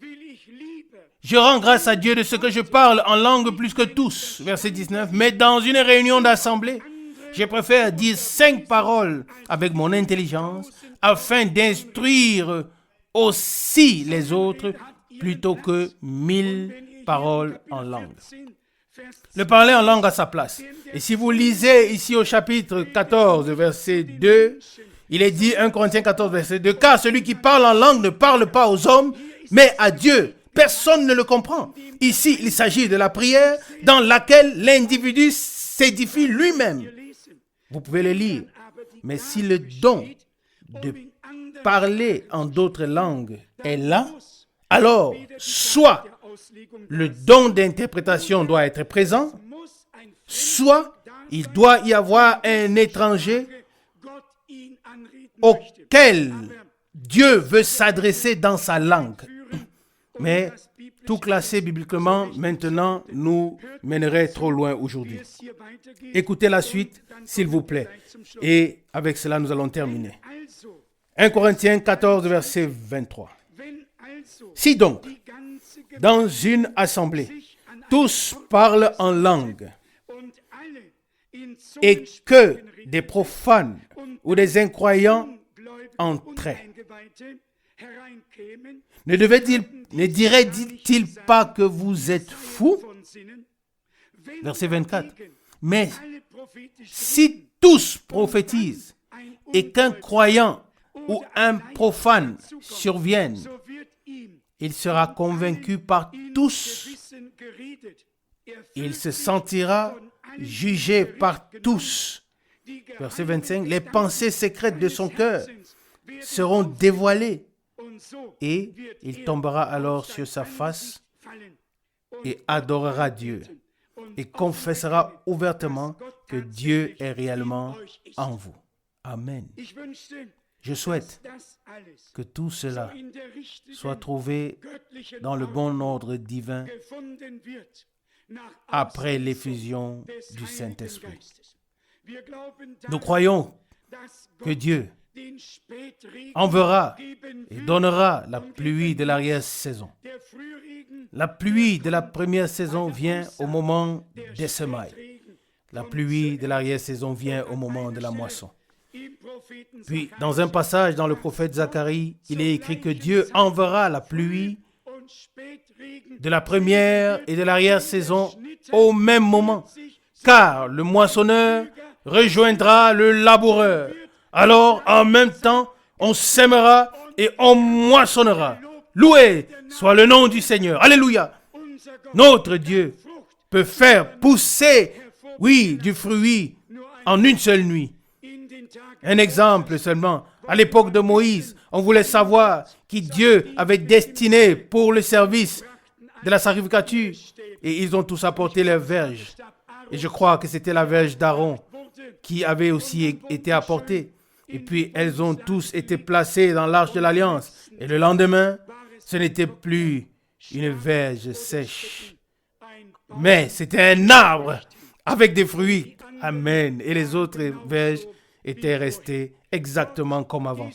« Je rends grâce à Dieu de ce que je parle en langue plus que tous. » Verset 19, « Mais dans une réunion d'assemblée, je préfère dire 5 paroles avec mon intelligence afin d'instruire aussi les autres plutôt que 1000 paroles en langue. » Le parler en langue a sa place. Et si vous lisez ici au chapitre 14, verset 2, il est dit, 1 Corinthiens 14, verset 2, « Car celui qui parle en langue ne parle pas aux hommes, mais à Dieu. Personne ne le comprend. » Ici, il s'agit de la prière dans laquelle l'individu s'édifie lui-même. Vous pouvez le lire. Mais si le don de parler en d'autres langues est là, alors soit le don d'interprétation doit être présent, soit il doit y avoir un étranger auquel Dieu veut s'adresser dans sa langue. Mais tout classer bibliquement maintenant nous mènerait trop loin aujourd'hui. Écoutez la suite, s'il vous plaît. Et avec cela, nous allons terminer. 1 Corinthiens 14, verset 23. Si donc, dans une assemblée, tous parlent en langue et que des profanes ou des incroyants entraient, ne dirait-il pas que vous êtes fous? Verset 24. Mais si tous prophétisent et qu'un croyant ou un profane survienne, il sera convaincu par tous. Il se sentira jugé par tous. Verset 25. Les pensées secrètes de son cœur seront dévoilées et il tombera alors sur sa face et adorera Dieu et confessera ouvertement que Dieu est réellement en vous. Amen. Je souhaite que tout cela soit trouvé dans le bon ordre divin après l'effusion du Saint-Esprit. Nous croyons que Dieu enverra et donnera la pluie de l'arrière-saison. La pluie de la première saison vient au moment des semailles. La pluie de l'arrière-saison vient au moment de la moisson. Puis, dans un passage dans le prophète Zacharie, il est écrit que Dieu enverra la pluie de la première et de l'arrière-saison au même moment, car le moissonneur rejoindra le laboureur. Alors, en même temps, on sèmera et on moissonnera. Loué soit le nom du Seigneur. Alléluia. Notre Dieu peut faire pousser, oui, du fruit en une seule nuit. Un exemple seulement. À l'époque de Moïse, on voulait savoir qui Dieu avait destiné pour le service de la sacrificature. Et ils ont tous apporté leurs verges. Et je crois que c'était la verge d'Aaron qui avait aussi été apportée. Et puis, elles ont tous été placées dans l'arche de l'Alliance. Et le lendemain, ce n'était plus une verge sèche, mais c'était un arbre avec des fruits. Amen. Et les autres verges étaient restées exactement comme avant.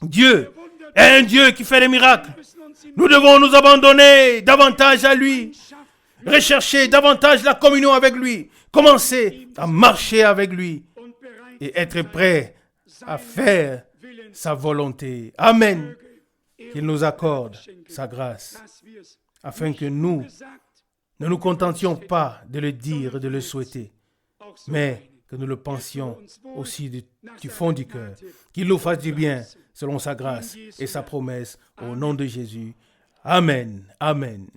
Dieu est un Dieu qui fait des miracles. Nous devons nous abandonner davantage à lui, rechercher davantage la communion avec lui, commencer à marcher avec lui et être prêt à faire sa volonté. Amen. Qu'il nous accorde sa grâce, afin que nous ne nous contentions pas de le dire et de le souhaiter, mais que nous le pensions aussi du fond du cœur. Qu'il nous fasse du bien selon sa grâce et sa promesse, au nom de Jésus. Amen. Amen.